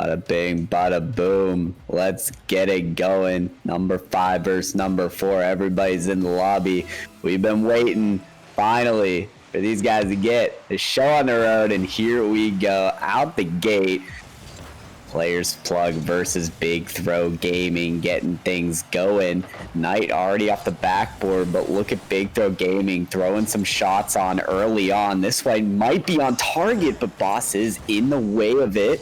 Bada bing, bada boom. Let's get it going. Number 5 versus number 4. Everybody's in the lobby. We've been waiting, finally, for these guys to get a show on the road, and here we go. Out the gate, Players Plug versus Big Throw Gaming, getting things going. Knight already off the backboard, but look at Big Throw Gaming throwing some shots on early on. This one might be on target, but Boss is in the way of it.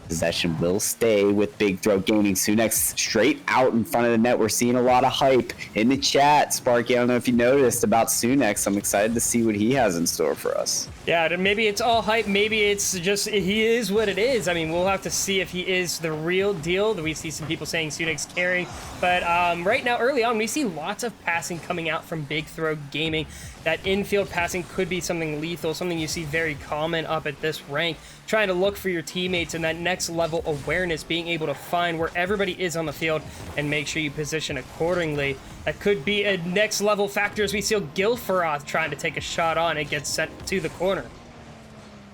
Possession will stay with Big Throw Gaming. Sunex straight out in front of the net. We're seeing a lot of hype in the chat. Sparky, I don't know if you noticed about Sunex. I'm excited to see what he has in store for us. Yeah, maybe it's all hype. Maybe it's just he is what it is. I mean, we'll have to see if he is the real deal. We see some people saying Sunex carrying. But right now, early on, we see lots of passing coming out from Big Throw Gaming. That infield passing could be something lethal, something you see very common up at this rank. Trying to look for your teammates and that next level awareness, being able to find where everybody is on the field and make sure you position accordingly. That could be a next level factor as we see Gilferoth trying to take a shot on and get sent to the corner.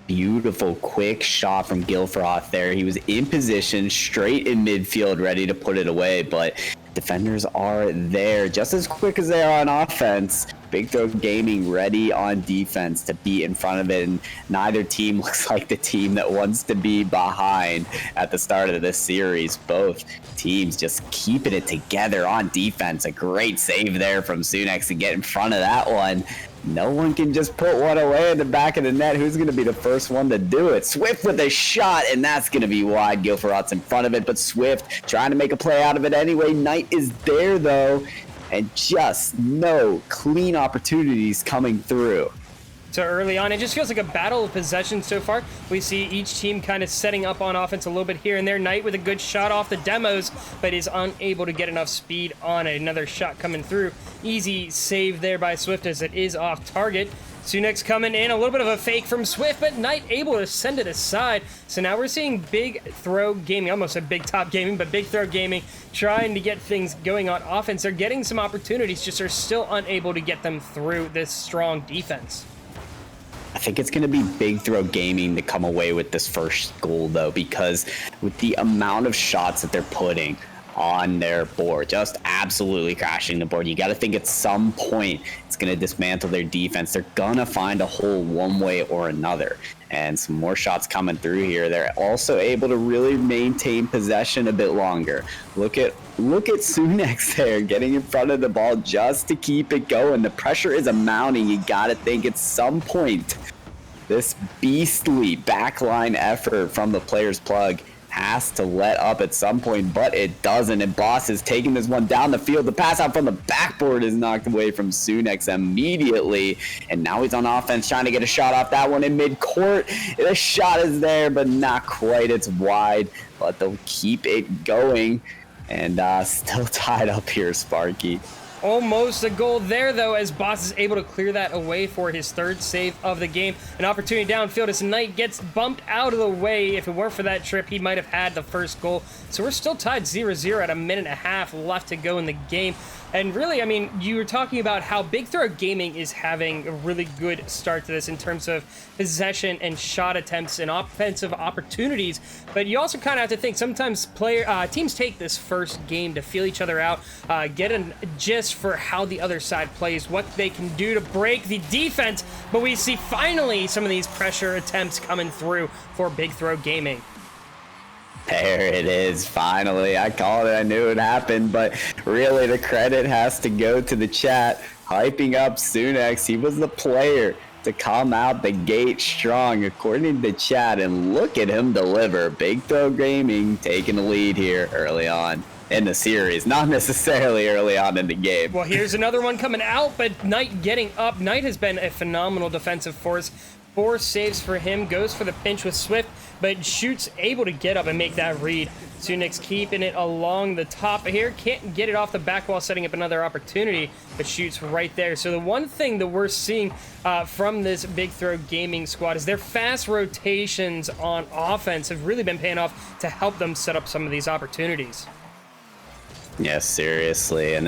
Beautiful, quick shot from Gilferoth there. He was in position, straight in midfield, ready to put it away, but defenders are there just as quick as they are on offense. Big Throw Gaming ready on defense to be in front of it, and neither team looks like the team that wants to be behind at the start of this series. Both teams just keeping it together on defense. A great save there from Sunex to get in front of that one. No one can just put one away in the back of the net. Who's going to be the first one to do it? Swift with a shot, and that's going to be wide. Gilferoth's in front of it, but Swift trying to make a play out of it anyway. Knight is there, though, and just no clean opportunities coming through. So early on, it just feels like a battle of possession so far. We see each team kind of setting up on offense a little bit here and there. Knight with a good shot off the demos, but is unable to get enough speed on it. Another shot coming through. Easy save there by Swift as it is off target. Sunex coming in, a little bit of a fake from Swift, but Knight able to send it aside. So now we're seeing Big Throw Gaming, almost a Big Top Gaming, but Big Throw Gaming trying to get things going on offense. They're getting some opportunities, just are still unable to get them through this strong defense. I think it's going to be Big Throw Gaming to come away with this first goal, though, because with the amount of shots that they're putting on their board, just absolutely crashing the board, you got to think at some point it's going to dismantle their defense. They're going to find a hole one way or another, and some more shots coming through here. They're also able to really maintain possession a bit longer. Look at Sunex there, getting in front of the ball just to keep it going. The pressure is mounting. You got to think at some point this beastly backline effort from the Players Plug has to let up at some point, but it doesn't. And Boss is taking this one down the field. The pass out from the backboard is knocked away from Sunex immediately, and now he's on offense trying to get a shot off that one in mid-court. The shot is there, but not quite. It's wide, but they'll keep it going, and still tied up here, Sparky. Almost a goal there, though, as Boss is able to clear that away for his third save of the game. An opportunity downfield as Knight gets bumped out of the way. If it weren't for that trip, he might have had the first goal. So we're still tied 0-0 at a minute and a half left to go in the game. And really, I mean, you were talking about how Big Throw Gaming is having a really good start to this in terms of possession and shot attempts and offensive opportunities. But you also kind of have to think sometimes teams take this first game to feel each other out, get a gist for how the other side plays, what they can do to break the defense. But we see finally some of these pressure attempts coming through for Big Throw Gaming. There it is, finally. I called it, I knew it happened, but really the credit has to go to the chat, hyping up Sunex. He was the player to come out the gate strong, according to chat, and look at him deliver. Big Throw Gaming taking the lead here early on in the series, not necessarily early on in the game. Well, here's another one coming out, but Knight getting up. Knight has been a phenomenal defensive force. 4 saves for him, goes for the pinch with Swift, but shoots able to get up and make that read. Sunex keeping it along the top here, can't get it off the back wall, setting up another opportunity, but shoots right there. So the one thing that we're seeing from this Big Throw Gaming squad is their fast rotations on offense have really been paying off to help them set up some of these opportunities. Yeah, seriously.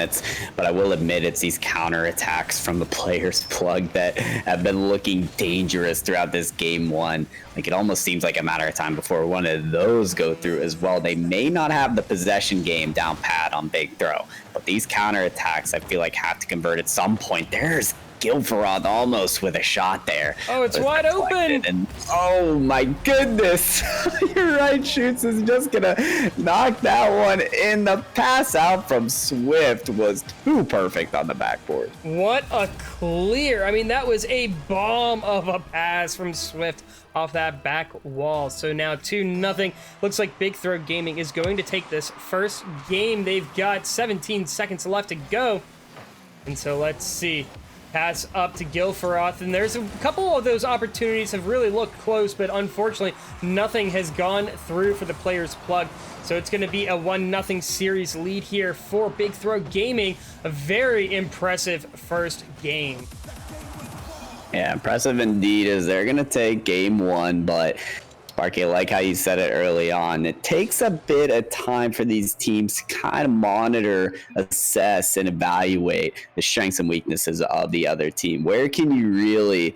But I will admit, it's these counterattacks from the players plug that have been looking dangerous throughout this game one. Like, it almost seems like a matter of time before one of those go through as well. They may not have the possession game down pat on big throw, but these counterattacks, I feel like, have to convert at some point. There's Gilfarov almost with a shot there. Oh, it's wide open. And oh my goodness. Your right shoots is just gonna knock that one in. The pass out from Swift was too perfect on the backboard. What a clear. I mean, that was a bomb of a pass from Swift off that back wall. So now 2-0. Looks like Big Throw Gaming is going to take this first game. They've got 17 seconds left to go. And so let's see. Pass up to Gilfarov, and there's a couple of those opportunities have really looked close, but unfortunately nothing has gone through for the players plug. So it's going to be a 1-0 series lead here for Big Throw Gaming. A very impressive first game. Yeah, impressive indeed, as they're going to take game one, but Sparky, I like how you said it early on. It takes a bit of time for these teams to kind of monitor, assess, and evaluate the strengths and weaknesses of the other team. Where can you really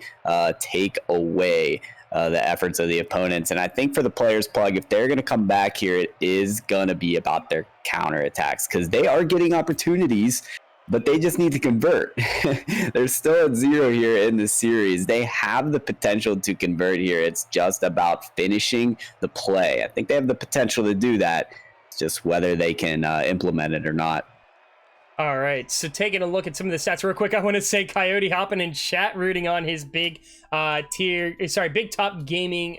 take away the efforts of the opponents? And I think for the players plug, if they're going to come back here, it is going to be about their counterattacks, because they are getting opportunities, but they just need to convert. They're still at 0 here in the series. They have the potential to convert here. It's just about finishing the play. I think they have the potential to do that. It's just whether they can implement it or not. All right, so taking a look at some of the stats real quick, I want to say Coyote hopping in chat, rooting on his big Big Top Gaming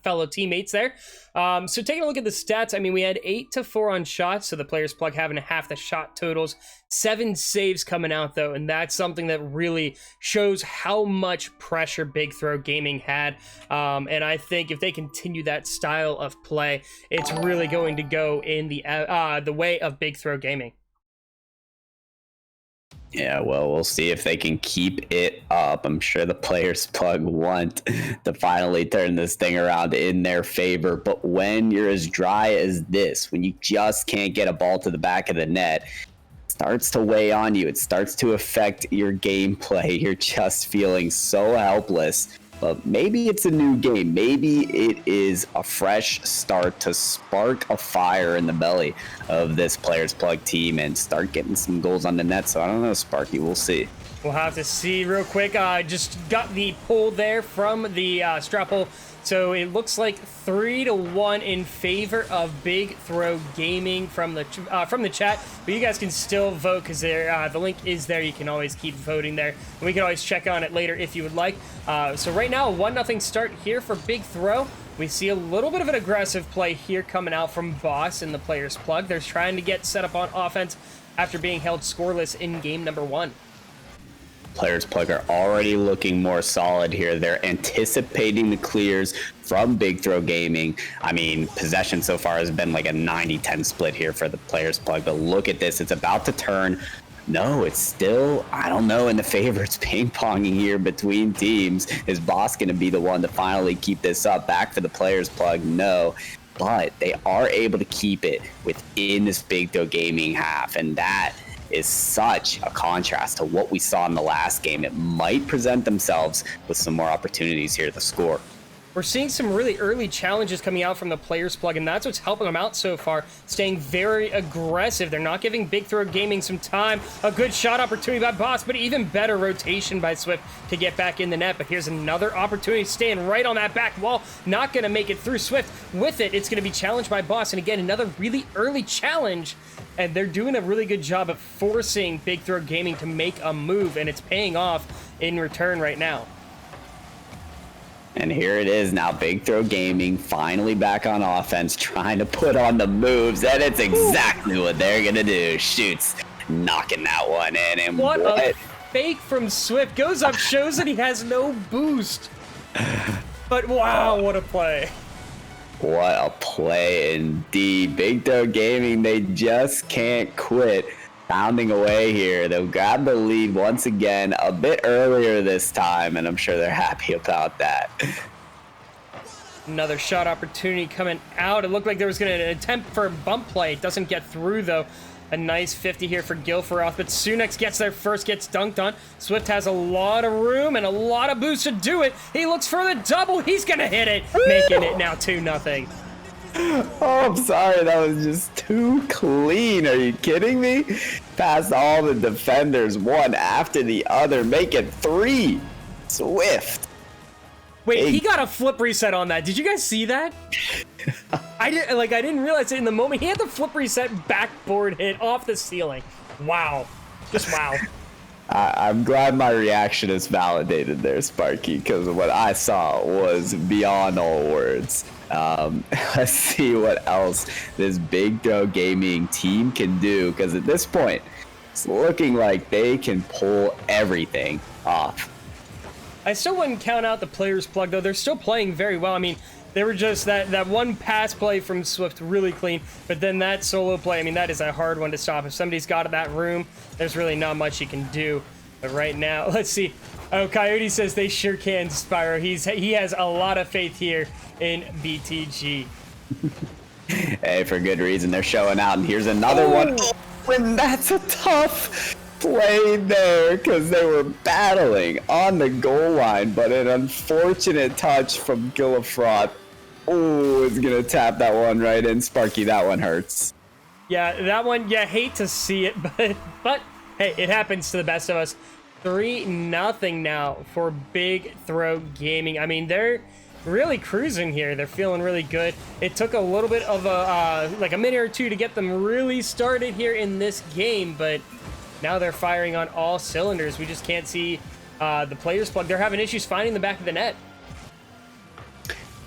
fellow teammates there. So taking a look at the stats, I mean, we had 8-4 on shots, so the players plug having half the shot totals. 7 saves coming out though, and that's something that really shows how much pressure Big Throw Gaming had. And I think if they continue that style of play, it's really going to go in the way of Big Throw Gaming. Yeah, well, we'll see if they can keep it up. I'm sure the players plug want to finally turn this thing around in their favor. But when you're as dry as this, when you just can't get a ball to the back of the net, it starts to weigh on you. It starts to affect your gameplay. You're just feeling so helpless. But maybe it's a new game. Maybe it is a fresh start to spark a fire in the belly of this players plug team and start getting some goals on the net. So I don't know, Sparky. We'll see. We'll have to see real quick. Just got the pull there from the strap pull. So it looks like 3-1 in favor of Big Throw Gaming from the chat. But you guys can still vote because the link is there. You can always keep voting there. And we can always check on it later if you would like. So right now, a 1-0 start here for Big Throw. We see a little bit of an aggressive play here coming out from Boss in the players plug. They're trying to get set up on offense after being held scoreless in game number 1. Players plug are already looking more solid here. They're anticipating the clears from Big Throw Gaming. I mean, possession so far has been like a 90-10 split here for the players plug. But look at this. It's about to turn. No, it's still, I don't know, in the favor. It's ping-ponging here between teams. Is Boss going to be the one to finally keep this up? Back for the players plug? No. But they are able to keep it within this Big Throw Gaming half. And that is such a contrast to what we saw in the last game. It might present themselves with some more opportunities here to score. We're seeing some really early challenges coming out from the players plug, and that's what's helping them out so far, staying very aggressive. They're not giving Big Throw Gaming some time. A good shot opportunity by Boss, but even better rotation by Swift to get back in the net. But here's another opportunity, staying right on that back wall. Not going to make it through. Swift with it. It's going to be challenged by Boss, and again, another really early challenge. And they're doing a really good job of forcing Big Throw Gaming to make a move, and it's paying off in return right now. And here it is now, Big Throw Gaming finally back on offense, trying to put on the moves, and it's exactly what they're going to do. Shoots, knocking that one in. And what a fake from Swift. Goes up, shows that he has no boost. But wow, what a play. What a play indeed. Big Throw Gaming, they just can't quit pounding away here. They'll grab the lead once again a bit earlier this time, and I'm sure they're happy about that. Another shot opportunity coming out. It looked like there was going to attempt for a bump play. It doesn't get through, though. A nice 50 here for Gilferoth, but Sunex gets there first, gets dunked on. Swift has a lot of room and a lot of boost to do it. He looks for the double. He's going to hit it, making it now 2-0. Oh, I'm sorry. That was just too clean. Are you kidding me? Past all the defenders, one after the other. Make it 3. Swift. Wait, he got a flip reset on that. Did you guys see that? I didn't realize it in the moment. He had the flip reset backboard hit off the ceiling. Wow. Just wow. I'm glad my reaction is validated there, Sparky, because what I saw was beyond all words. Let's see what else this Big Throw Gaming team can do, because at this point, it's looking like they can pull everything off. I still wouldn't count out the players plug, though. They're still playing very well. I mean, they were just that one pass play from Swift really clean, but then that solo play, I mean, that is a hard one to stop. If somebody's got that room, there's really not much you can do. But right now, let's see. Oh, Coyote says they sure can, Spyro. He has a lot of faith here in BTG. Hey, for good reason. They're showing out, and here's another one. Oh, and that's a tough play there, because they were battling on the goal line, but an unfortunate touch from Gillifroth. Oh, it's gonna tap that one right in. Sparky, that one hurts. Yeah, that one, yeah, hate to see it, but hey, it happens to the best of us. 3-0 now for Big Throw Gaming. I mean, they're really cruising here. They're feeling really good. It took a little bit of a minute or two to get them really started here in this game, but now they're firing on all cylinders. We just can't see the players plug. They're having issues finding the back of the net.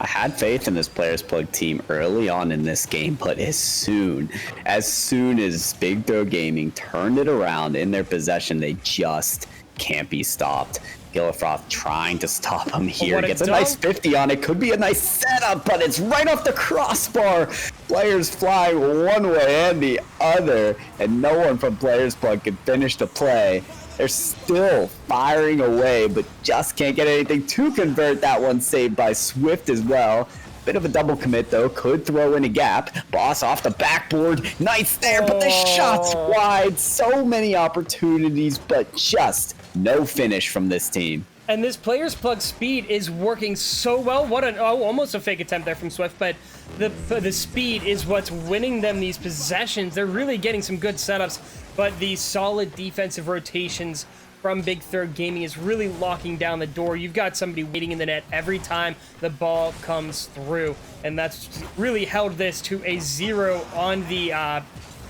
I had faith in this Players Plug team early on in this game, but as soon as Big Throw Gaming turned it around in their possession, they just can't be stopped. Gillifroth trying to him him here. Gets a nice 50 on it. Could be a nice setup, but it's right off the crossbar. Players flying one way and the other, and no one from Players Plug can finish the play. They're still firing away, but just can't get anything to convert. That one saved by Swift as well. Bit of a double commit, though. Could throw in a gap. Boss off the backboard. Nice there, but the shot's wide. So many opportunities, but just no finish from this team. And this Players Plug speed is working so well. What an almost a fake attempt there from Swift, but the speed is what's winning them these possessions. They're really getting some good setups, but the solid defensive rotations from Big Throw Gaming is really locking down the door. You've got somebody waiting in the net every time the ball comes through, and that's really held this to a 0 on the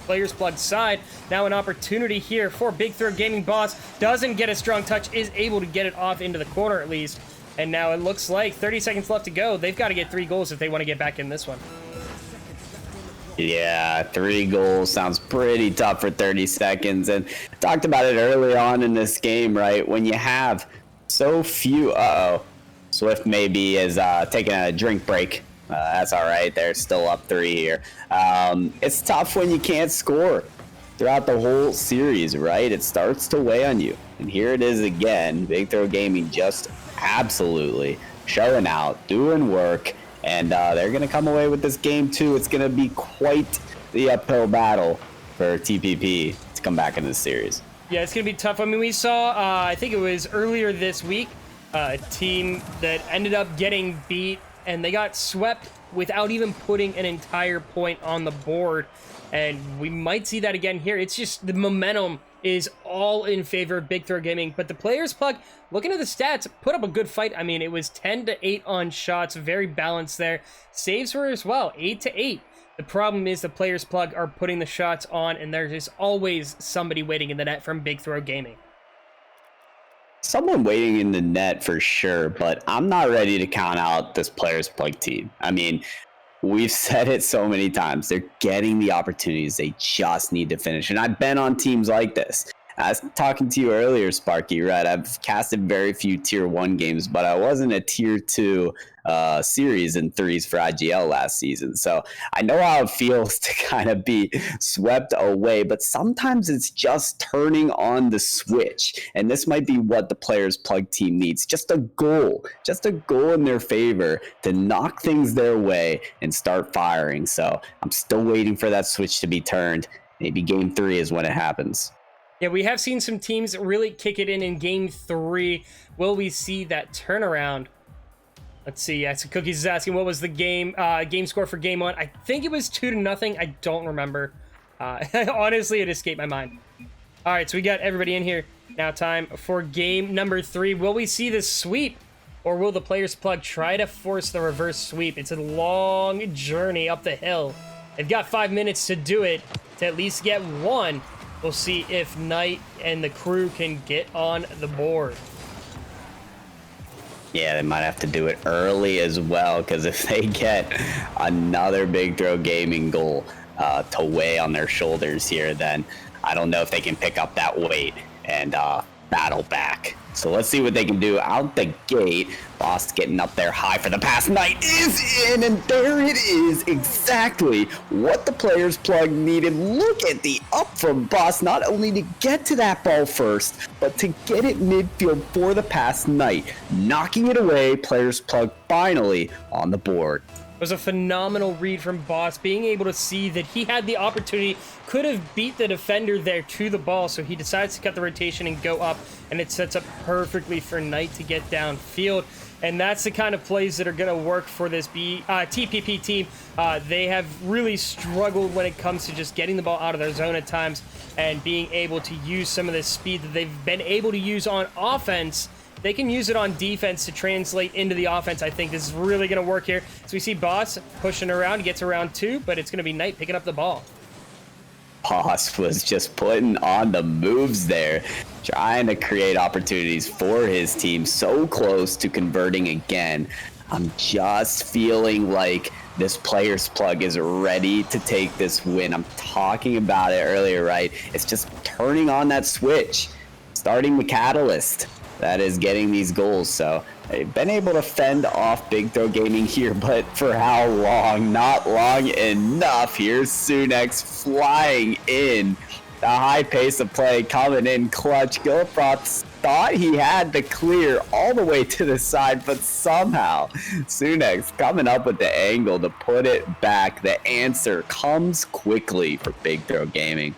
Players Plug side. Now an opportunity here for Big Throw Gaming. Boss doesn't get a strong touch, is able to get it off into the corner at least. And now it looks like 30 seconds left to go. They've got to get 3 goals if they want to get back in this one. Yeah, 3 goals sounds pretty tough for 30 seconds. And talked about it early on in this game, right? When you have so few... Swift maybe is taking a drink break. That's all right. They're still up 3 here. It's tough when you can't score throughout the whole series, right? It starts to weigh on you. And here it is again. Big Throw Gaming just absolutely showing out, doing work, and they're going to come away with this game too. It's going to be quite the uphill battle for TPP to come back in this series. Yeah, it's going to be tough. I mean, we saw, I think it was earlier this week, a team that ended up getting beat, and they got swept without even putting an entire point on the board. And we might see that again here. It's just the momentum is all in favor of Big Throw Gaming. But the Players Plug, looking at the stats, put up a good fight. I mean, it was 10-8 on shots, very balanced there. Saves were as well, 8-8. The problem is the Players Plug are putting the shots on, and there's just always somebody waiting in the net from Big Throw Gaming. Someone waiting in the net for sure, but I'm not ready to count out this Players Plug team. I mean, we've said it so many times. They're getting the opportunities. They just need to finish. And I've been on teams like this. I was talking to you earlier, Sparky, right? I've casted very few Tier 1 games, but I wasn't a Tier 2 series in threes for IGL last season. So I know how it feels to kind of be swept away, but sometimes it's just turning on the switch. And this might be what the Players Plug team needs. Just a goal in their favor to knock things their way and start firing. So I'm still waiting for that switch to be turned. maybe game 3 is when it happens. Yeah, we have seen some teams really kick it in game 3. Will we see that turnaround? Let's see. Yeah, so Cookies is asking what was the game score for game 1. I think it was 2-0. I don't remember. Honestly, it escaped my mind. All right, so we got everybody in here. Now time for game number 3. Will we see the sweep? Or will the players plug try to force the reverse sweep? It's a long journey up the hill. They've got 5 minutes to do it, to at least get one. We'll see if Knight and the crew can get on the board. Yeah, they might have to do it early as well, because if they get another Big Throw Gaming goal to weigh on their shoulders here, then I don't know if they can pick up that weight and battle back. So let's see what they can do out the gate. Boss getting up there high for the pass. Knight is in, and there it is. Exactly what the players plug needed. Look at the up from Boss, not only to get to that ball first, but to get it midfield for the pass. Knight knocking it away. Players plug finally on the board. It was a phenomenal read from Boss, being able to see that he had the opportunity, could have beat the defender there to the ball, so he decides to cut the rotation and go up, and it sets up perfectly for Knight to get downfield. And that's the kind of plays that are going to work for this TPP team. They have really struggled when it comes to just getting the ball out of their zone at times and being able to use some of the speed that they've been able to use on offense. They can use it on defense to translate into the offense. I think this is really going to work here. So we see Boss pushing around, gets around 2, but it's going to be Knight picking up the ball. Boss was just putting on the moves there, trying to create opportunities for his team, so close to converting again. I'm just feeling like this player's plug is ready to take this win. I'm talking about it earlier, right? It's just turning on that switch, starting the catalyst that is getting these goals. So they've been able to fend off Big Throw Gaming here, but for how long? Not long enough. Here's Sunex flying in. The high pace of play coming in clutch. Gilfroth thought he had the clear all the way to the side, but somehow Sunex coming up with the angle to put it back. The answer comes quickly for Big Throw Gaming.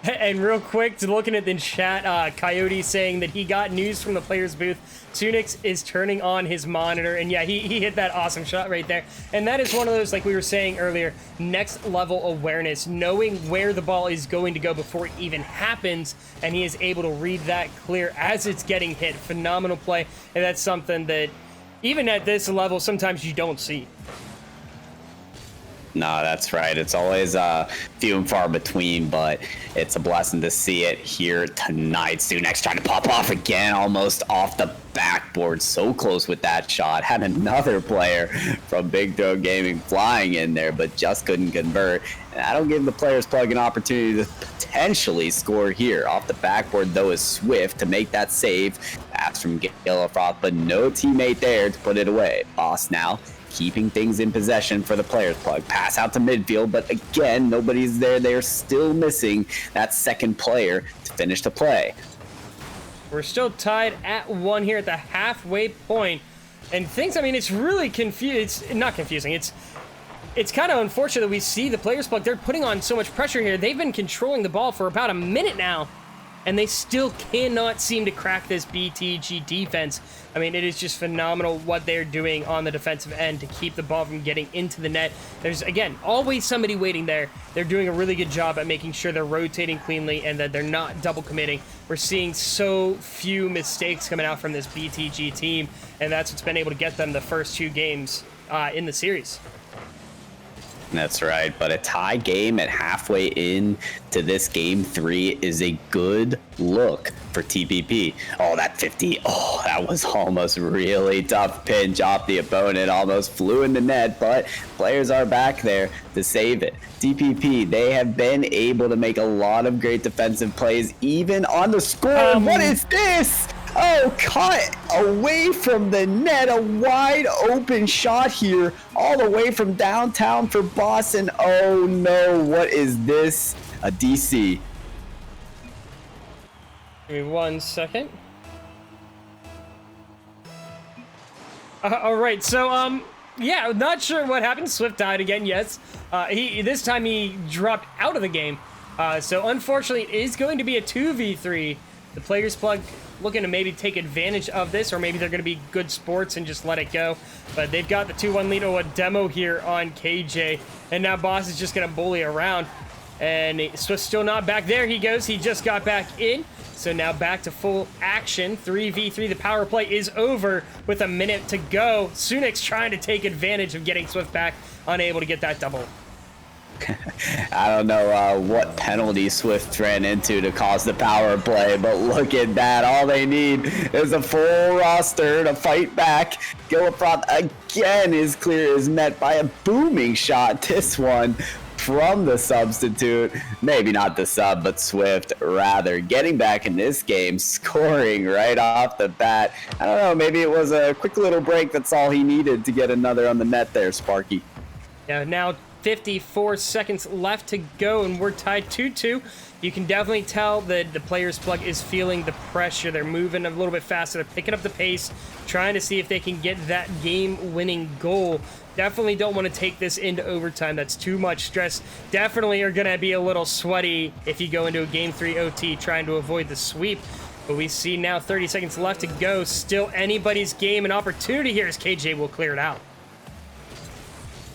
And real quick, looking at the chat, Coyote saying that he got news from the players booth. Tunix is turning on his monitor, and yeah, he hit that awesome shot right there. And that is one of those, like we were saying earlier, next level awareness, knowing where the ball is going to go before it even happens, and he is able to read that clear as it's getting hit. Phenomenal play, and that's something that even at this level, sometimes you don't see. No, that's right. It's always few and far between, but it's a blessing to see it here tonight. Sunex trying to pop off again, almost off the backboard. So close with that shot. Had another player from Big Throw Gaming flying in there, but just couldn't convert. And that'll give the players plug an opportunity to potentially score here. Off the backboard, though, is Swift to make that save. Pass from Gilfroth, but no teammate there to put it away. Boss now keeping things in possession for the players plug. Pass out to midfield, but again, nobody's there. They're still missing that second player to finish the play. We're still tied at 1 here at the halfway point. And things, I mean, it's really it's not confusing. It's kind of unfortunate that we see the players plug. They're putting on so much pressure here. They've been controlling the ball for about a minute now, and they still cannot seem to crack this BTG defense. I mean, it is just phenomenal what they're doing on the defensive end to keep the ball from getting into the net. There's, again, always somebody waiting there. They're doing a really good job at making sure they're rotating cleanly and that they're not double committing. We're seeing so few mistakes coming out from this BTG team, and that's what's been able to get them the first 2 games in the series. That's right, but a tie game at halfway in to this game 3 is a good look for TPP. Oh, that 50. Oh, that was almost really tough pinch off the opponent. Almost flew in the net, but players are back there to save it. TPP, they have been able to make a lot of great defensive plays, even on the score. What is this? Oh, caught away from the net. A wide open shot here all the way from downtown for Boston. Oh no, what is this? A DC. Give me 1 second. All right, so yeah, not sure what happened. Swift died again. Yes, this time he dropped out of the game. So unfortunately, it is going to be a 2v3. The Players Plug looking to maybe take advantage of this, or maybe they're going to be good sports and just let it go. But they've got the 2-1 lead. Oh, a demo here on KJ. And now Boss is just going to bully around. And Swift's still not back. There he goes. He just got back in. So now back to full action. 3v3. The power play is over with a minute to go. Sunix trying to take advantage of getting Swift back. Unable to get that double. I don't know what penalty Swift ran into to cause the power play, but look at that. All they need is a full roster to fight back. Gillifront again is clear, is met by a booming shot. This one from the substitute. Maybe not the sub, but Swift rather. Getting back in this game, scoring right off the bat. I don't know, maybe it was a quick little break. That's all he needed to get another on the net there, Sparky. Yeah, now 54 seconds left to go, and we're tied 2-2. You can definitely tell that the Players Plug is feeling the pressure. They're moving a little bit faster. They're picking up the pace, trying to see if they can get that game-winning goal. Definitely don't want to take this into overtime. That's too much stress. Definitely are going to be a little sweaty if you go into a Game 3 OT trying to avoid the sweep. But we see now 30 seconds left to go. Still anybody's game. An opportunity here as KJ will clear it out.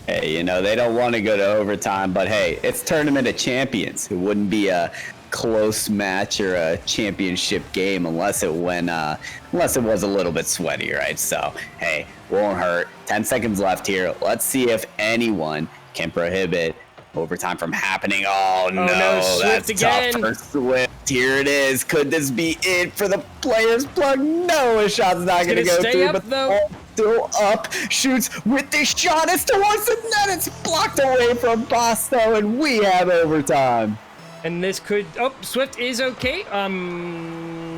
Hey, you know, they don't want to go to overtime, but hey, it's Tournament of Champions. It wouldn't be a close match or a championship game unless it was a little bit sweaty, right? So, hey, won't hurt. 10 seconds left here. Let's see if anyone can prohibit overtime from happening. Oh no, Swift that's again. tough for Swift. Here it is. Could this be it for the Players Plug? No, a shot's not going to go through, but though. Still up, shoots with the shot. It's towards the net. It's blocked away from Bosto, and we have overtime. And this could... Oh, Swift is okay.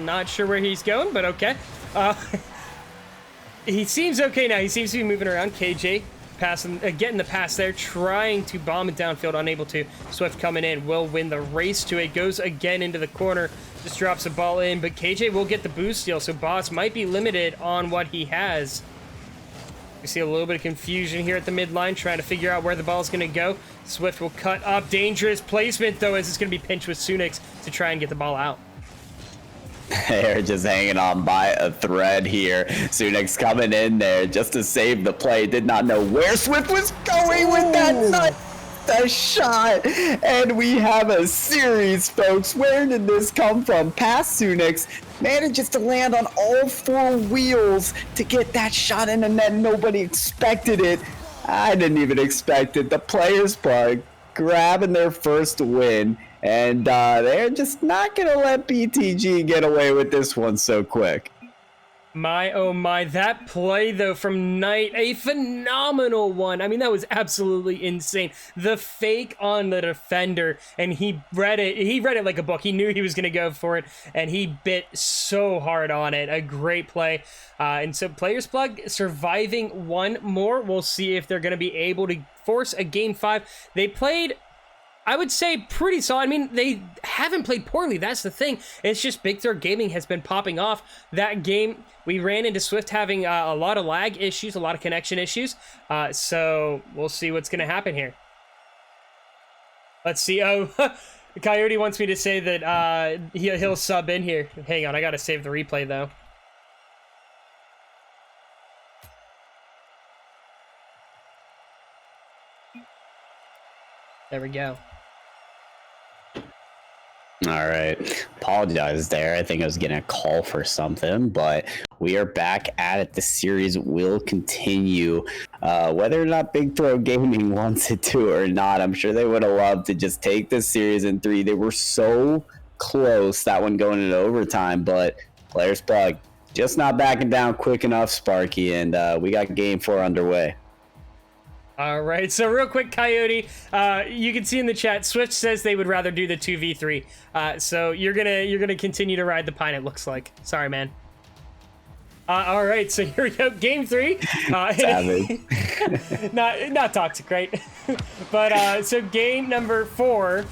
Not sure where he's going, but okay. He seems okay now. He seems to be moving around. KJ passing, getting the pass there, trying to bomb it downfield, unable to. Swift coming in, will win the race to it. Goes again into the corner, just drops the ball in, but KJ will get the boost steal, so Boss might be limited on what he has. We see a little bit of confusion here at the midline, trying to figure out where the ball's going to go. Swift will cut up. Dangerous placement, though, as it's going to be pinched with Sunix to try and get the ball out. They're just hanging on by a thread here. Sunix coming in there just to save the play. Did not know where Swift was going with that nut. The shot, and we have a series, folks. Where did this come from? Past Sunix manages to land on all four wheels to get that shot in the net. Nobody expected it. I didn't even expect it. The Players Plug grabbing their first win, and they're just not gonna let BTG get away with this one so quick. My, oh my, that play, though, from Knight, a phenomenal one. I mean, that was absolutely insane. The fake on the defender, and he read it like a book. He knew he was going to go for it, and he bit so hard on it. A great play. And so Players Plug surviving one more. We'll see if they're going to be able to force a Game 5. They played, I would say, pretty solid. I mean, they haven't played poorly. That's the thing. It's just Big Throat Gaming has been popping off. That game, we ran into Swift having a lot of lag issues, a lot of connection issues. So we'll see what's going to happen here. Let's see. Oh, Coyote wants me to say that he'll sub in here. Hang on, I got to save the replay, though. There we go. All right. Apologize there. I think I was getting a call for something, but we are back at it. The series will continue. Whether or not Big Throat Gaming wants it to or not, I'm sure they would have loved to just take this series in 3. They were so close, that one going into overtime, but Players Plug just not backing down quick enough, Sparky, and we got Game 4 underway. All right, so real quick, Coyote, you can see in the chat, Swift says they would rather do the 2v3. So you're gonna continue to ride the pine, it looks like. Sorry, man. All right, so here we go, Game 3. Savage. not toxic, right? But so game number 4,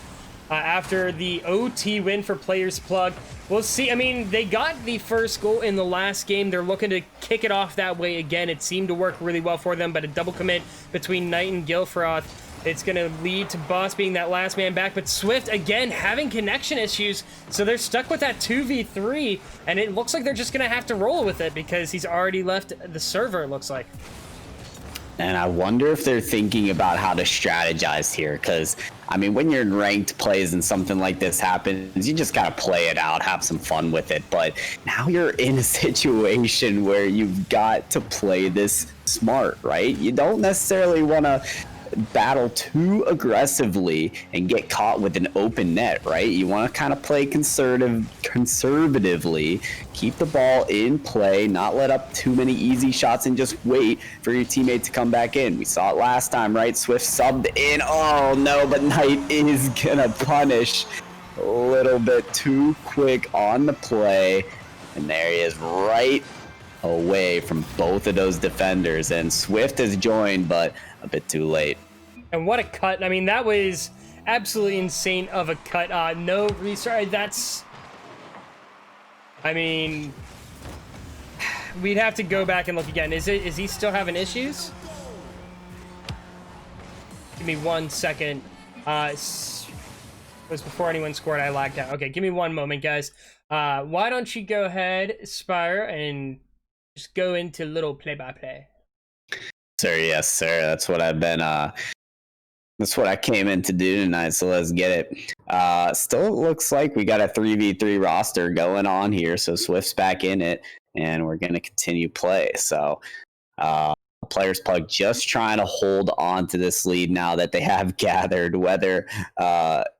after the OT win for Players Plug. We'll see. I mean, they got the first goal in the last game. They're looking to kick it off that way again. It seemed to work really well for them, but a double commit between Knight and Gilfroth It's going to lead to Boss being that last man back, but Swift, again, having connection issues, so they're stuck with that 2v3, and it looks like they're just going to have to roll with it because he's already left the server, it looks like. And I wonder if they're thinking about how to strategize here, because, I mean, when you're in ranked plays and something like this happens, you just got to play it out, have some fun with it. But now you're in a situation where you've got to play this smart, right? You don't necessarily want to battle too aggressively and get caught with an open net, right? You want to kind of play conservatively, keep the ball in play, not let up too many easy shots, and just wait for your teammate to come back in. We saw it last time, right? Swift subbed in. Oh no, but Knight is gonna punish a little bit too quick on the play, and there he is, right away from both of those defenders, and Swift has joined, but a bit too late. And what a cut. I mean, that was absolutely insane of a cut. No restart. That's... I mean... We'd have to go back and look again. Is he still having issues? Give me 1 second. It was before anyone scored. I lagged out. Okay, give me one moment, guys. Why don't you go ahead, Spire, and just go into little play-by-play. Sir, yes, sir. That's what I've been, that's what I came in to do tonight, so let's get it. Still looks like we got a 3v3 roster going on here, so Swift's back in it, and we're going to continue play. So, Players Plug just trying to hold on to this lead now that they have gathered, whether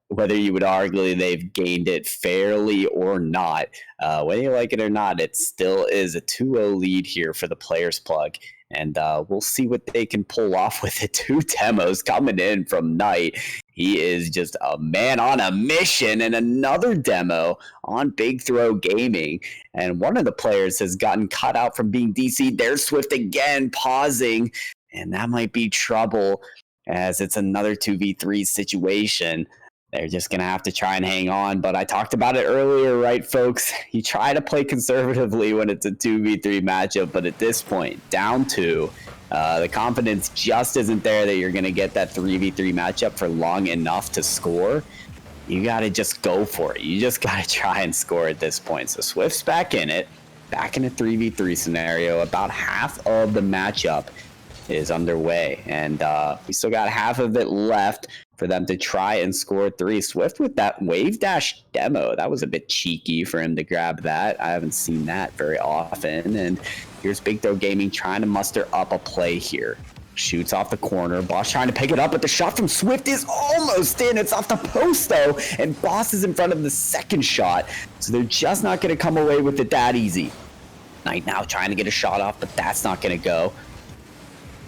you would argue they've gained it fairly or not. Whether you like it or not, it still is a 2-0 lead here for the Players Plug. And we'll see what they can pull off with it. 2 demos coming in from Knight. He is just a man on a mission, and another demo on Big Throw Gaming. And one of the players has gotten cut out from being DC'd. There's Swift again, pausing. And that might be trouble, as it's another 2v3 situation. They're just going to have to try and hang on. But I talked about it earlier, right, folks? You try to play conservatively when it's a 2v3 matchup, but at this point, down 2, the confidence just isn't there that you're going to get that 3v3 matchup for long enough to score. You got to just go for it. You just got to try and score at this point. So Swift's back in it, back in a 3v3 scenario. About half of the matchup is underway, and we still got half of it left for them to try and score 3. Swift with that wave dash demo, that was a bit cheeky for him to grab that. I haven't seen that very often. And here's Big Throw Gaming trying to muster up a play here. Shoots off the corner. Boss trying to pick it up, but the shot from Swift is almost in. It's off the post though, and Boss is in front of the second shot, so they're just not going to come away with it that easy. Knight now trying to get a shot off, but that's not going to go.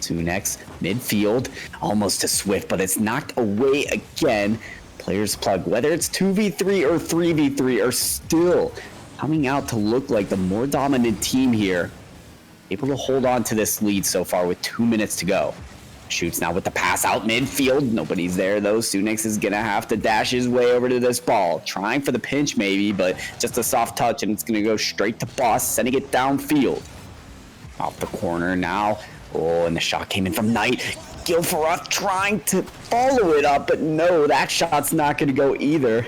Next midfield, almost to Swift, but it's knocked away again. Players Plug, whether it's 2v3 or 3v3, are still coming out to look like the more dominant team here. Able to hold on to this lead so far with 2 minutes to go. Shoots now with the pass out midfield. Nobody's there though. Sunex is gonna have to dash his way over to this ball. Trying for the pinch maybe, but just a soft touch, and it's gonna go straight to Boss, sending it downfield. Off the corner now. Oh, and the shot came in from Knight. Gilferoth trying to follow it up, but no, that shot's not going to go either.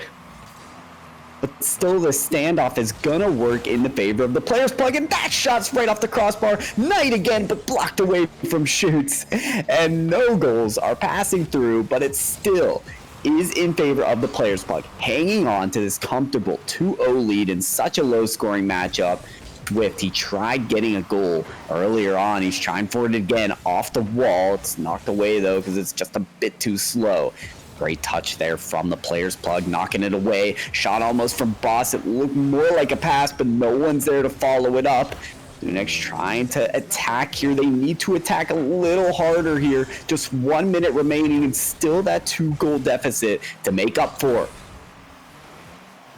But still, the standoff is going to work in the favor of the Players Plug, and that shot's right off the crossbar. Knight again, but blocked away from Shoots. And no goals are passing through, but it still is in favor of the Players Plug, hanging on to this comfortable 2-0 lead in such a low-scoring matchup. Swift, he tried getting a goal earlier on. He's trying for it again off the wall. It's knocked away though because it's just a bit too slow. Great touch there from the Players Plug, knocking it away. Shot almost from Boss. It looked more like a pass, but no one's there to follow it up. Next trying to attack here. They need to attack a little harder here. Just 1 minute remaining and still that 2-goal deficit to make up for.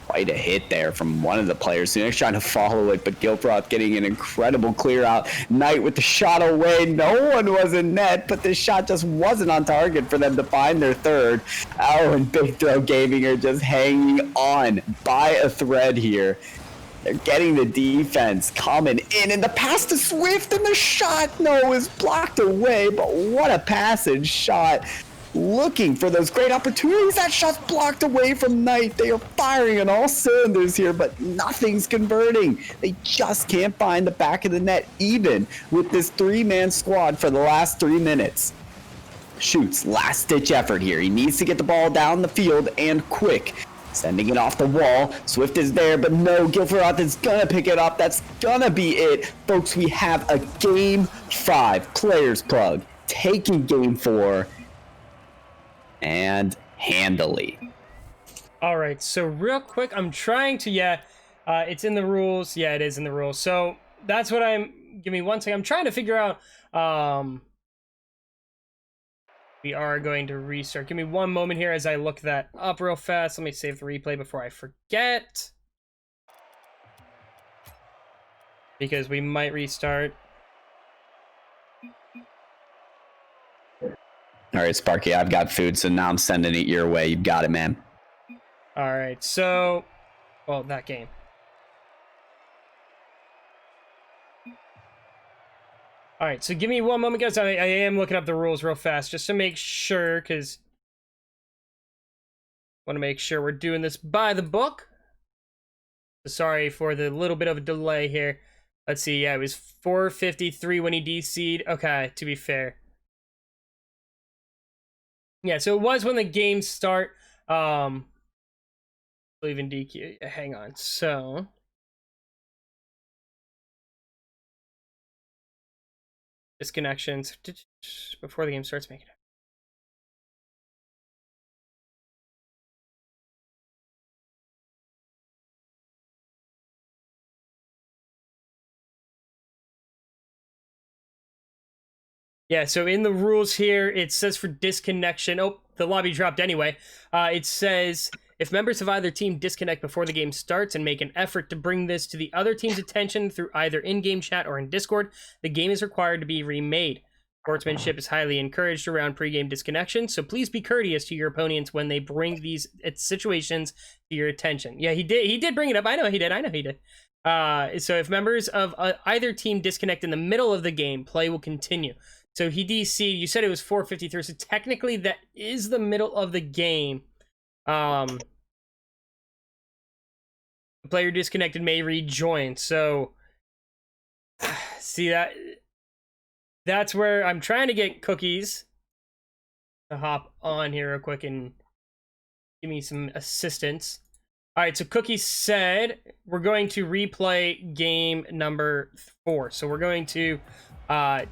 Quite a hit there from one of the players. Sunex trying to follow it, but Gilfroth getting an incredible clear out. Knight with the shot away. No one was in net, but this shot just wasn't on target for them to find their third. Owl and Big Throw Gaming are just hanging on by a thread here. They're getting the defense coming in, and the pass to Swift, and the shot, no, is blocked away, but what a passage shot. looking for those great opportunities. That shot's blocked away from Knight. They are firing on all cylinders here, but nothing's converting. They just can't find the back of the net, even with this 3-man squad for the last 3 minutes. Shoots, last-ditch effort here. He needs to get the ball down the field and quick. Sending it off the wall. Swift is there, but no, Gilferoth is gonna pick it up. That's gonna be it. Folks, we have a Game 5 players plug taking Game 4 and handily. All right, so real quick, I'm trying to, it's in the rules. Yeah, it is in the rules. So that's what give me one second. I'm trying to figure out, we are going to restart. Give me one moment here as I look that up real fast. Let me save the replay before I forget, because we might restart. All right, Sparky, I've got food, so now I'm sending it your way. You've got it, man. All right, so, well, that game. All right, so give me one moment, guys. I am looking up the rules real fast just to make sure, because I want to make sure we're doing this by the book. Sorry for the little bit of a delay here. Let's see. Yeah, it was 4:53 when he DC'd. Okay, to be fair. Yeah, so it was when the game start. Even DQ. Hang on. So disconnections before the game starts making it. Yeah, so in the rules here, it says for disconnection. Oh, the lobby dropped anyway. It says if members of either team disconnect before the game starts and make an effort to bring this to the other team's attention through either in-game chat or in Discord, the game is required to be remade. Sportsmanship is highly encouraged around pre-game disconnection, so please be courteous to your opponents when they bring these situations to your attention. Yeah, he did bring it up. I know he did. So if members of either team disconnect in the middle of the game, play will continue. So he DC'd, you said it was 4:53, so technically that is the middle of the game. The player disconnected may rejoin. So, see that's where I'm trying to get Cookies to hop on here real quick and give me some assistance. All right, so Cookies said we're going to replay game number 4. So we're going to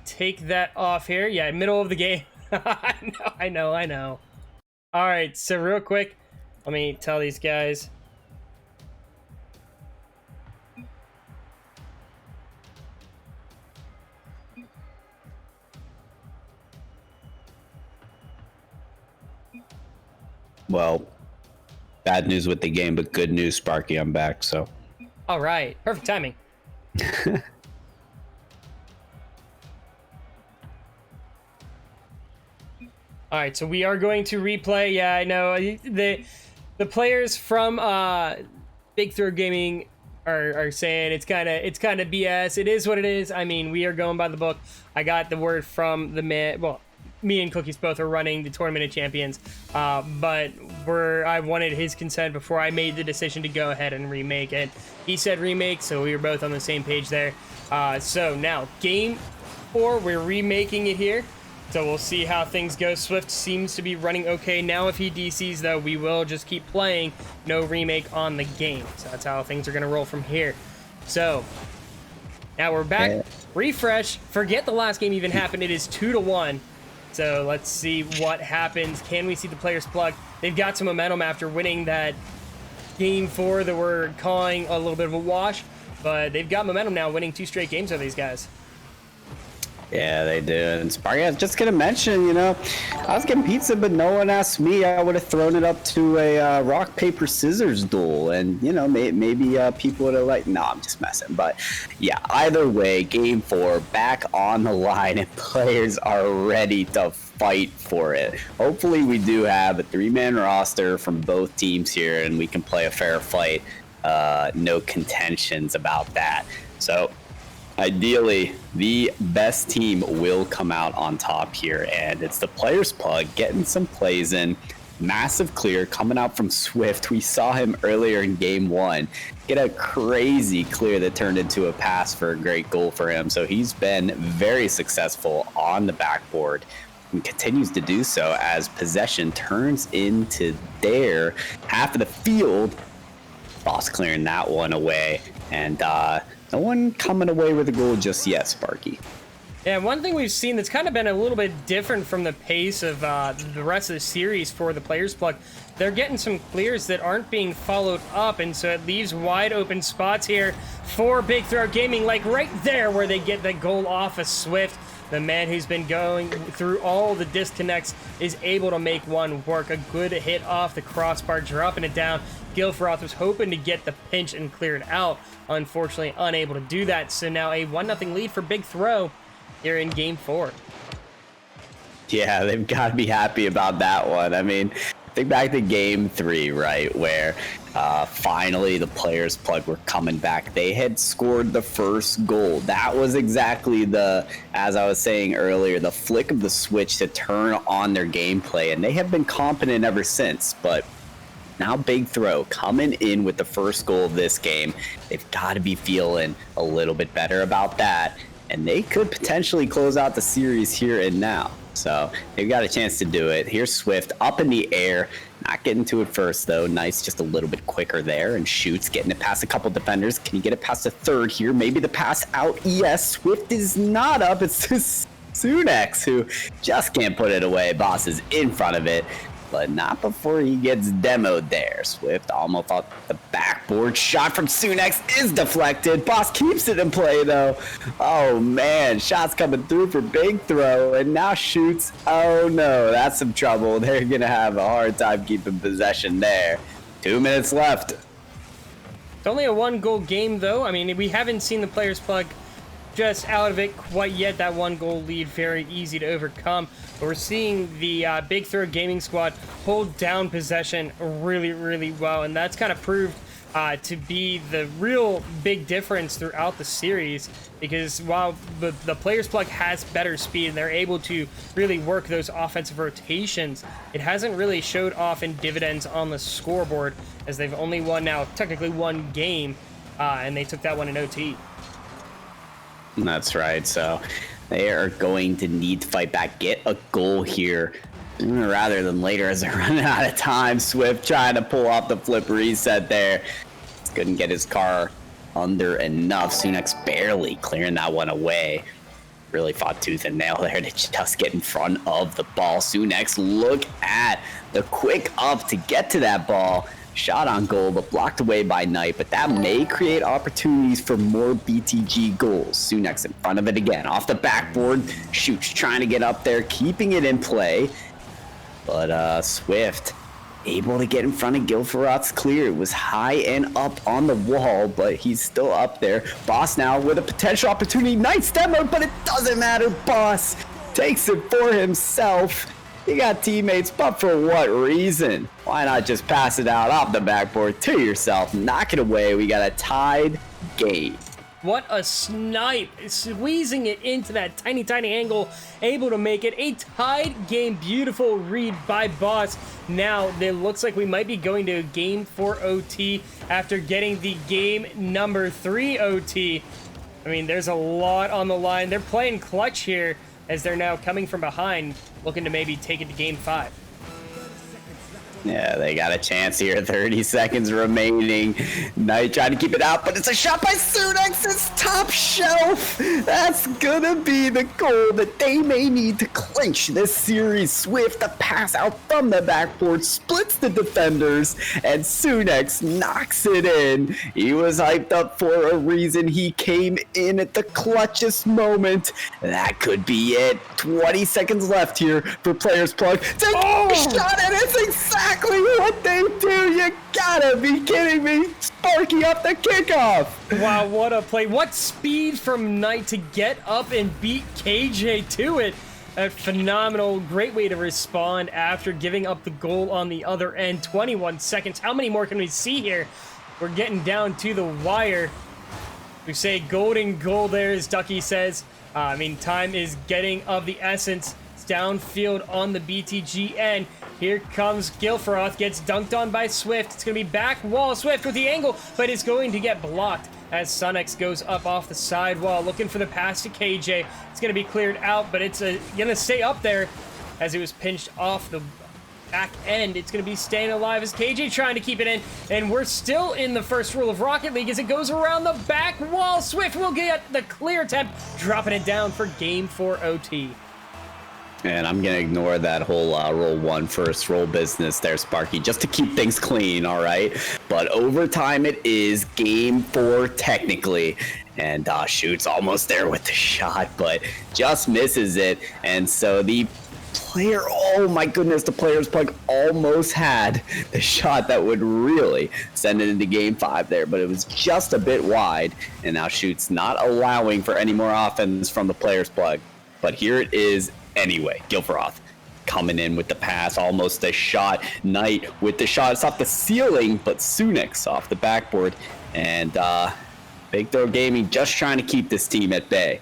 take that off here. Yeah, middle of the game. I know. All right, so real quick, let me tell these guys. Well, bad news with the game, but good news, Sparky. I'm back, so. All right, perfect timing. All right, so we are going to replay. Yeah, I know the players from Big Throw Gaming are saying it's kind of BS. It is what it is. I mean, we are going by the book. I got the word from the man. Well, me and Cookies both are running the Tournament of Champions, but I wanted his consent before I made the decision to go ahead and remake it. He said remake, so we were both on the same page there. So now, game 4, we're remaking it here. So we'll see how things go. Swift seems to be running okay. Now if he DCs, though, we will just keep playing. No remake on the game. So that's how things are going to roll from here. So now we're back. Refresh. Forget the last game even happened. It is 2-1. So let's see what happens. Can we see the players plug? They've got some momentum after winning that game 4 that we're calling a little bit of a wash. But they've got momentum now, winning 2 straight games of these guys. Yeah, they do. And Sparky, I was just going to mention, I was getting pizza, but no one asked me. I would have thrown it up to a rock, paper, scissors duel. And, maybe people would have no, I'm just messing. But, yeah, either way, game 4, back on the line, and players are ready to fight for it. Hopefully we do have a 3-man roster from both teams here, and we can play a fair fight. No contentions about that. So, Ideally, the best team will come out on top here, and it's the Players Plug getting some plays in. Massive clear coming out from Swift. We saw him earlier in game one get a crazy clear that turned into a pass for a great goal for him. So he's been very successful on the backboard and continues to do so as possession turns into their half of the field. Boss clearing that one away, and no one coming away with a goal just yet, Sparky. Yeah, one thing we've seen that's kind of been a little bit different from the pace of the rest of the series for the Players Plug, they're getting some clears that aren't being followed up, and so it leaves wide open spots here for Big Throw Gaming, like right there where they get the goal off of Swift. The man who's been going through all the disconnects is able to make one work. A good hit off the crossbar, dropping it down. Gilfroth was hoping to get the pinch and clear it out. Unfortunately, unable to do that. So now a 1-0 lead for Big Throw here in game 4. Yeah, they've got to be happy about that one. I mean, think back to game 3, right, where finally the Players Plug were coming back. They had scored the first goal. That was exactly as I was saying earlier, the flick of the switch to turn on their gameplay, and they have been competent ever since. But now Big Throw coming in with the first goal of this game. They've got to be feeling a little bit better about that, and they could potentially close out the series here and now. So they've got a chance to do it. Here's Swift up in the air, not getting to it first though. Nice, just a little bit quicker there, and shoots, getting it past a couple defenders. Can he get it past the third here? Maybe the pass out. Yes, Swift is not up. It's just Sunex who just can't put it away. Boss is in front of it, but not before he gets demoed there. Swift almost off the backboard. Shot from Sunex is deflected. Boss keeps it in play though. Oh man, shots coming through for Big Throw, and now shoots. Oh no, that's some trouble. They're gonna have a hard time keeping possession there. 2 minutes left. It's only a 1-goal game though. I mean, we haven't seen the Players Plug just out of it quite yet. That 1-goal lead very easy to overcome, but we're seeing the Big Throw Gaming squad hold down possession really well, and that's kind of proved to be the real big difference throughout the series, because while the Players Plug has better speed and they're able to really work those offensive rotations, it hasn't really showed off in dividends on the scoreboard, as they've only won now technically 1 game, and they took that one in OT. That's right. So they are going to need to fight back, get a goal here sooner rather than later, as they're running out of time. Swift trying to pull off the flip reset there. Couldn't get his car under enough. Sunex barely clearing that one away. Really fought tooth and nail there to just get in front of the ball. Sunex, look at the quick up to get to that ball. Shot on goal, but blocked away by Knight, but that may create opportunities for more BTG goals. Sunex in front of it again, off the backboard, shoots, trying to get up there, keeping it in play, but Swift able to get in front of Gilfroth's clear. It was high and up on the wall, but he's still up there. Boss now with a potential opportunity. Knight's demoed, but it doesn't matter. Boss takes it for himself. You got teammates, but for what reason? Why not just pass it out off the backboard to yourself? Knock it away. We got a tied game. What a snipe, squeezing it into that tiny angle, able to make it a tied game. Beautiful read by Boss. Now it looks like we might be going to game 4 OT after getting the game number 3 OT. I mean, there's a lot on the line. They're playing clutch here, as they're now coming from behind, looking to maybe take it to game 5. Yeah, they got a chance here. 30 seconds remaining. Knight trying to keep it out, but it's a shot by Sunex. It's top shelf. That's gonna be the goal that they may need to clinch this series. Swift, the pass out from the backboard, splits the defenders, and Sunex knocks it in. He was hyped up for a reason. He came in at the clutchest moment. That could be it. 20 seconds left here for Players Plug. Take a shot, and it's exactly what they do. You gotta be kidding me. Sparky up the kickoff. Wow, what a play. What speed from Knight to get up and beat KJ to it. A phenomenal, great way to respond after giving up the goal on the other end. 21 seconds. How many more can we see here? We're getting down to the wire. We say golden goal there, as Ducky says. I mean, time is getting of the essence. It's downfield on the BTG end. Here comes Gilfroth, gets dunked on by Swift. It's going to be back wall. Swift with the angle, but it's going to get blocked as Sunex goes up off the side wall, looking for the pass to KJ. It's going to be cleared out, but it's going to stay up there as it was pinched off the back end. It's going to be staying alive as KJ trying to keep it in, and we're still in the first rule of Rocket League as it goes around the back wall. Swift will get the clear attempt, dropping it down for game 4 OT. And I'm going to ignore that whole roll 1 first roll business there, Sparky, just to keep things clean, all right? But overtime it is game 4 technically. And Shoot's almost there with the shot, but just misses it. And so the player, oh my goodness, the player's plug almost had the shot that would really send it into game 5 there, but it was just a bit wide. And now Shoot's not allowing for any more offense from the player's plug. But here it is anyway. Gilfroth coming in with the pass, almost a shot. Knight with the shot. It's off the ceiling, but Sunix off the backboard. And Big Throw Gaming just trying to keep this team at bay.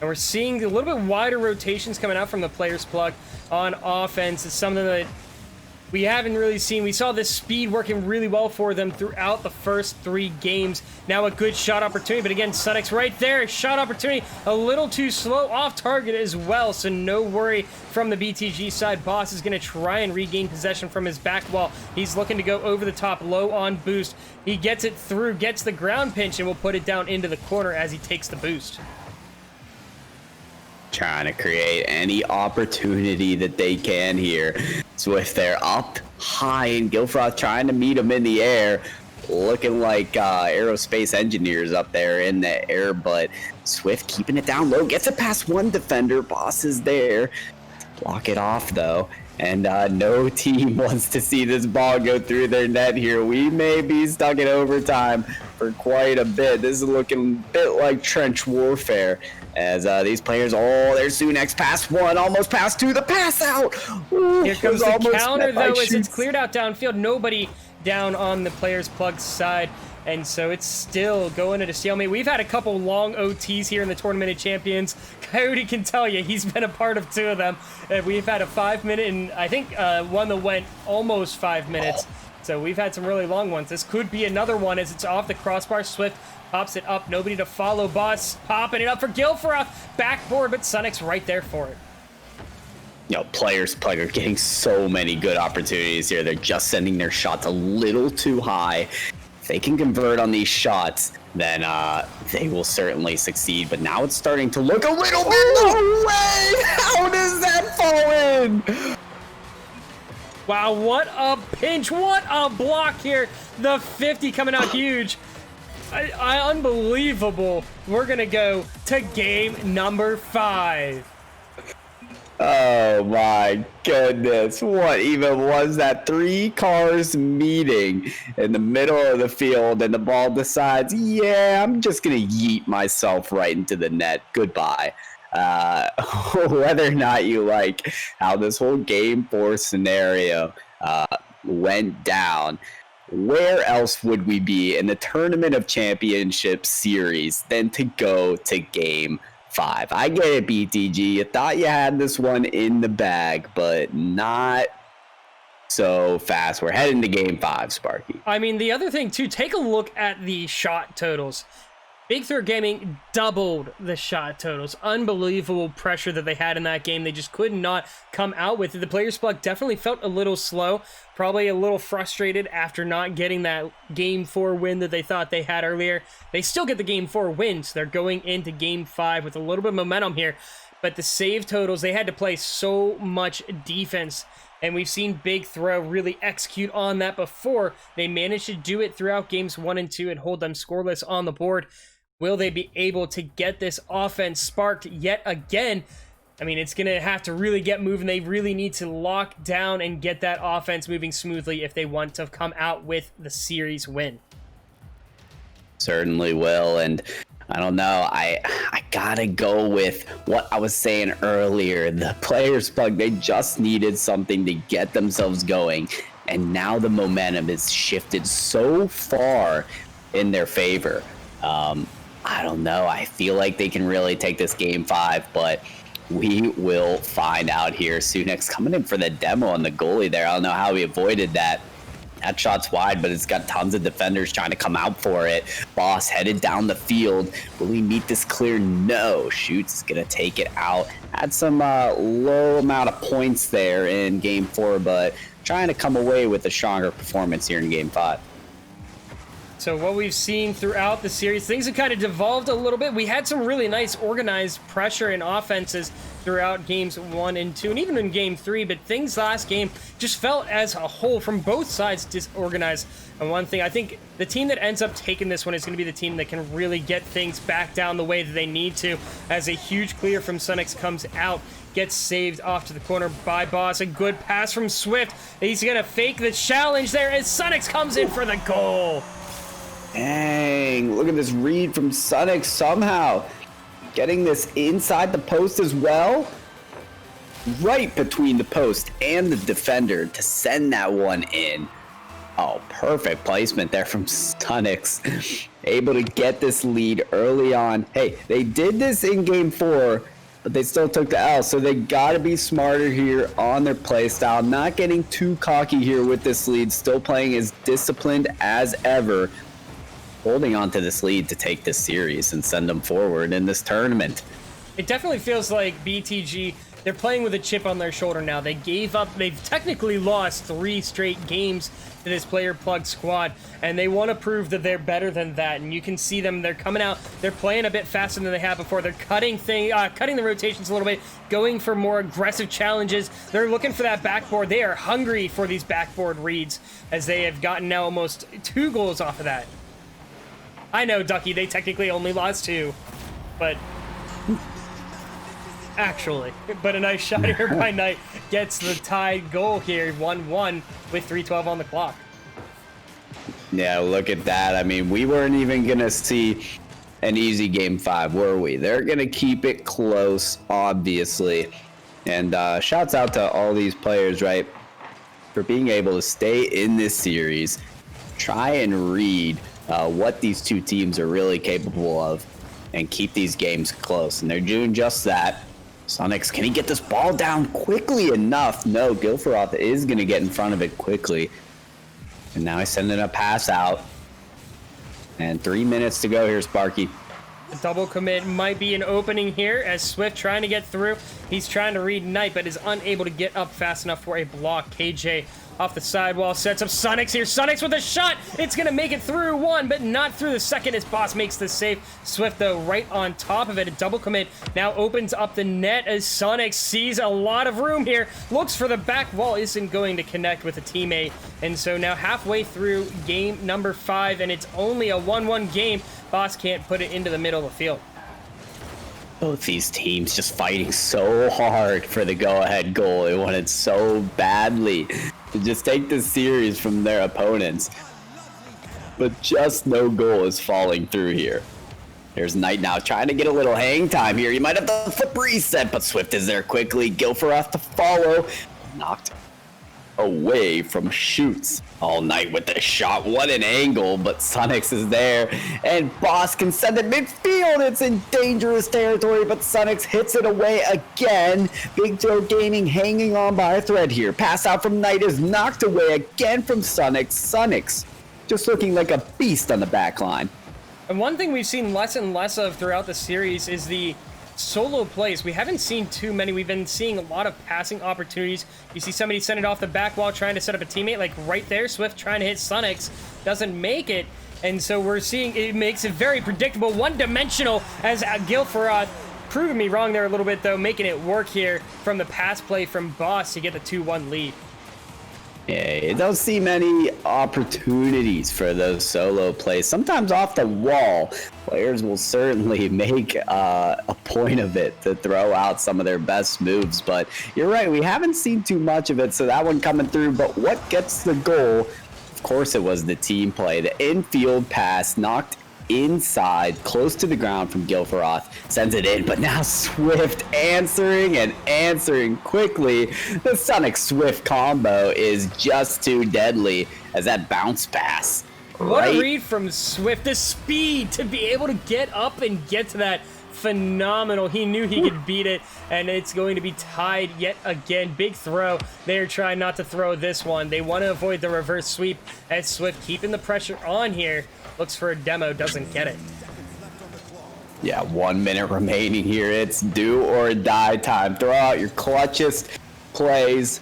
And we're seeing a little bit wider rotations coming out from the player's plug on offense. It's something that we haven't really seen. We saw this speed working really well for them throughout the first 3 games. Now a good shot opportunity, but again, Sunex right there. Shot opportunity, a little too slow, off target as well, so no worry from the BTG side. Boss is going to try and regain possession from his back wall. He's looking to go over the top, low on boost. He gets it through, gets the ground pinch, and will put it down into the corner as he takes the boost. Trying to create any opportunity that they can here. Swift there up high, and Gilfroth trying to meet him in the air, looking like aerospace engineers up there in the air, but Swift keeping it down low, gets it past one defender. Boss is there, block it off though, and no team wants to see this ball go through their net here. We may be stuck in overtime for quite a bit. This is looking a bit like trench warfare as these players, there's Sunix past 1, almost past 2, the pass out. Ooh, here comes the counter though, as it's cleared out downfield. Nobody down on the player's plug side, and so it's still going at a stalemate. We've had a couple long OTs here in the Tournament of Champions. Coyote can tell you, he's been a part of 2 of them. We've had a 5-minute, and I think one that went almost 5 minutes. So we've had some really long ones. This could be another one as it's off the crossbar. Swift pops it up, nobody to follow. Boss popping it up for Gilfroth. Backboard, but Sunex right there for it. You know, players are getting so many good opportunities here. They're just sending their shots a little too high. If they can convert on these shots, then they will certainly succeed. But now it's starting to look a little bit. No way! How does that fall in? Wow, what a pinch. What a block here. The 50 coming out huge. Unbelievable. We're going to go to game number 5. Oh my goodness. What even was that? 3 cars meeting in the middle of the field, and the ball decides, yeah, I'm just going to yeet myself right into the net. Goodbye. Whether or not you like how this whole game 4 scenario went down, where else would we be in the Tournament of Championships series than to go to game 5? I get it, BTG. You thought you had this one in the bag, but not so fast. We're heading to game 5, Sparky. I mean, the other thing, too, take a look at the shot totals. Big Throw Gaming doubled the shot totals. Unbelievable pressure that they had in that game. They just could not come out with it. The players' plug definitely felt a little slow, probably a little frustrated after not getting that game 4 win that they thought they had earlier. They still get the game 4 win, so they're going into game 5 with a little bit of momentum here. But the save totals, they had to play so much defense, and we've seen Big Throw really execute on that before. They managed to do it throughout games 1 and 2 and hold them scoreless on the board. Will they be able to get this offense sparked yet again? I mean, it's going to have to really get moving. They really need to lock down and get that offense moving smoothly if they want to come out with the series win. Certainly will, and I don't know, I gotta go with what I was saying earlier. The players' plug, they just needed something to get themselves going, and now the momentum is shifted so far in their favor. I don't know. I feel like they can really take this game 5, but we will find out here. Sunex coming in for the demo on the goalie there. I don't know how he avoided that. That shot's wide, but it's got tons of defenders trying to come out for it. Boss headed down the field. Will he meet this clear? No. Shoots is going to take it out. Had some low amount of points there in game 4, but trying to come away with a stronger performance here in game 5. So what we've seen throughout the series, things have kind of devolved a little bit. We had some really nice organized pressure and offenses throughout games 1 and 2, and even in game 3, but things last game just felt as a whole from both sides disorganized. And one thing, I think the team that ends up taking this one is going to be the team that can really get things back down the way that they need to, as a huge clear from Sunix comes out, gets saved off to the corner by Boss. A good pass from Swift. He's going to fake the challenge there as Sunix comes in for the goal. Dang, look at this read from Sunix somehow. Getting this inside the post as well. Right between the post and the defender to send that one in. Oh, perfect placement there from Sunix. Able to get this lead early on. Hey, they did this in game 4, but they still took the L, so they got to be smarter here on their play style. Not getting too cocky here with this lead. Still playing as disciplined as ever. Holding on to this lead to take this series and send them forward in this tournament. It definitely feels like BTG, they're playing with a chip on their shoulder now. They gave up, they've technically lost 3 straight games to this player plug squad, and they want to prove that they're better than that. And you can see them, they're coming out, they're playing a bit faster than they have before. They're cutting the rotations a little bit, going for more aggressive challenges. They're looking for that backboard. They are hungry for these backboard reads, as they have gotten now almost 2 goals off of that. I know, Ducky, they technically only lost 2, but actually. But a nice shot here by Knight gets the tied goal here, 1-1 with 3:12 on the clock. Yeah, look at that. I mean, we weren't even going to see an easy game 5, were we? They're going to keep it close, obviously. And shouts out to all these players, right, for being able to stay in this series, try and read what these two teams are really capable of, and keep these games close. And they're doing just that. Sunix, can he get this ball down quickly enough? No, Gilferoth is going to get in front of it quickly. And now he's sending a pass out. And 3 minutes to go here, Sparky. A double commit might be an opening here as Swift trying to get through. He's trying to read Knight, but is unable to get up fast enough for a block. KJ off the sidewall sets up Sunix here. Sunix with a shot. It's going to make it through 1, but not through the second as Boss makes the save. Swift, though, right on top of it. A double commit now opens up the net as Sunix sees a lot of room here. Looks for the back wall. Isn't going to connect with a teammate. And so now halfway through game number 5, and it's only a 1-1 game. Boss can't put it into the middle of the field. Both these teams just fighting so hard for the go-ahead goal. They wanted so badly to just take the series from their opponents. But just no goal is falling through here. There's Knight now trying to get a little hang time here. He might have the flip reset, but Swift is there quickly. Gilferoth to follow. Knocked away from Shoots. All Night with the shot. What an angle, but Sunix is there. And Boss can send it midfield. It's in dangerous territory, but Sunix hits it away again. Big Throw Gaming hanging on by a thread here. Pass out from Knight is knocked away again from Sunix. Sunix just looking like a beast on the back line. And one thing we've seen less and less of throughout the series is the solo plays. We haven't seen too many. We've been seeing a lot of passing opportunities. You see somebody send it off the back wall trying to set up a teammate, like right there. Swift trying to hit Sunix, doesn't make it. And so we're seeing it makes it very predictable, one-dimensional, as Gilferoth proving me wrong there a little bit, though, making it work here from the pass play from Boss to get the 2-1 lead. Yeah, you don't see many opportunities for those solo plays. Sometimes off the wall, players will certainly make a point of it to throw out some of their best moves. But you're right, we haven't seen too much of it, so that one coming through. But what gets the goal? Of course, it was the team play. The infield pass knocked inside, close to the ground from Gilferoth, sends it in, but now Swift answering and answering quickly. The Sunix Swift combo is just too deadly as that bounce pass What a right? read from Swift. The speed to be able to get up and get to that. Phenomenal. He knew he could beat it, and it's going to be tied yet again. Big throw. They're trying not to throw this one. They want to avoid the reverse sweep, as Swift keeping the pressure on here. Looks for a demo, doesn't get it. Yeah, 1 minute remaining here. It's do or die time. Throw out your clutchest plays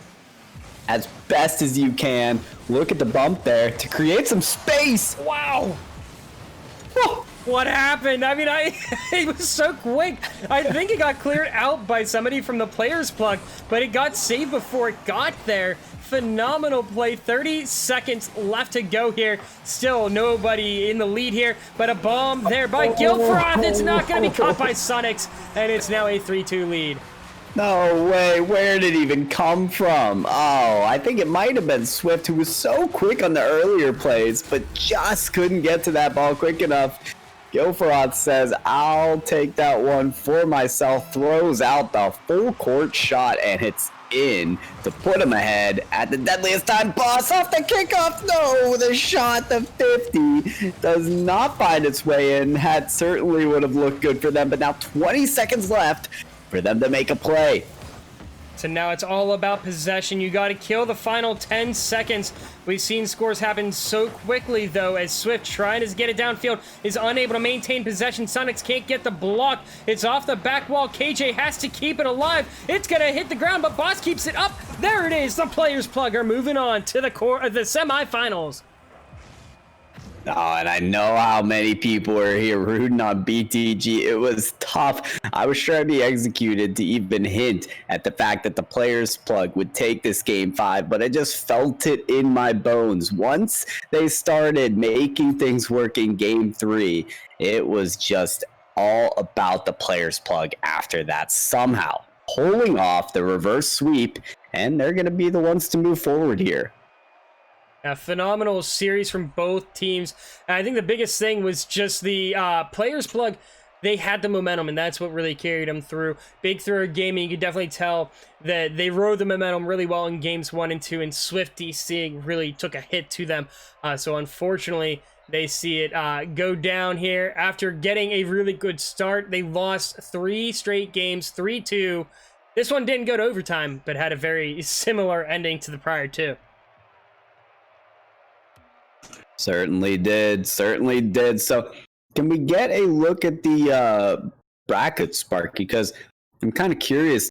as best as you can. Look at the bump there to create some space. Wow. Oh, What happened? I mean, it was so quick. I think it got cleared out by somebody from the player's plug, but it got saved before it got there. Phenomenal play. 30 seconds left to go here. Still nobody in the lead here, but a bomb there by Guilfroth. It's not going to be caught by Sonics, and it's now a 3-2 lead. no way. Where did it even come from? Oh, I think it might have been Swift, who was so quick on the earlier plays, but just couldn't get to that ball quick enough. Guilfroth says, I'll take that one for myself, throws out the full court shot, and it's in to put him ahead at the deadliest time. Boss off the kickoff. No, the shot, the 50, does not find its way in. That certainly would have looked good for them, but now 20 seconds left for them to make a play. So now it's all about possession. You got to kill the final 10 seconds. We've seen scores happen so quickly, though, as Swift trying to get it downfield is unable to maintain possession. Sonics can't get the block. It's off the back wall. KJ has to keep it alive. It's going to hit the ground, but Boss keeps it up. There it is. The players' plug are moving on to the semifinals. Oh, and I know how many people are here rooting on BTG. It was tough. I was sure I'd be executed to even hint at the fact that the players' plug would take this game 5, but I just felt it in my bones. Once they started making things work in game 3, it was just all about the players' plug after that, somehow pulling off the reverse sweep, and they're going to be the ones to move forward here. A phenomenal series from both teams. And I think the biggest thing was just the players' plug. They had the momentum, and that's what really carried them through. Big Thrower Gaming, you could definitely tell that they rode the momentum really well in games 1 and 2, and Swift DC really took a hit to them. So unfortunately, they see it go down here. After getting a really good start, they lost 3 straight games, 3-2. This one didn't go to overtime, but had a very similar ending to the prior 2. Certainly did. Certainly did. So can we get a look at the bracket, Sparky? Because I'm kind of curious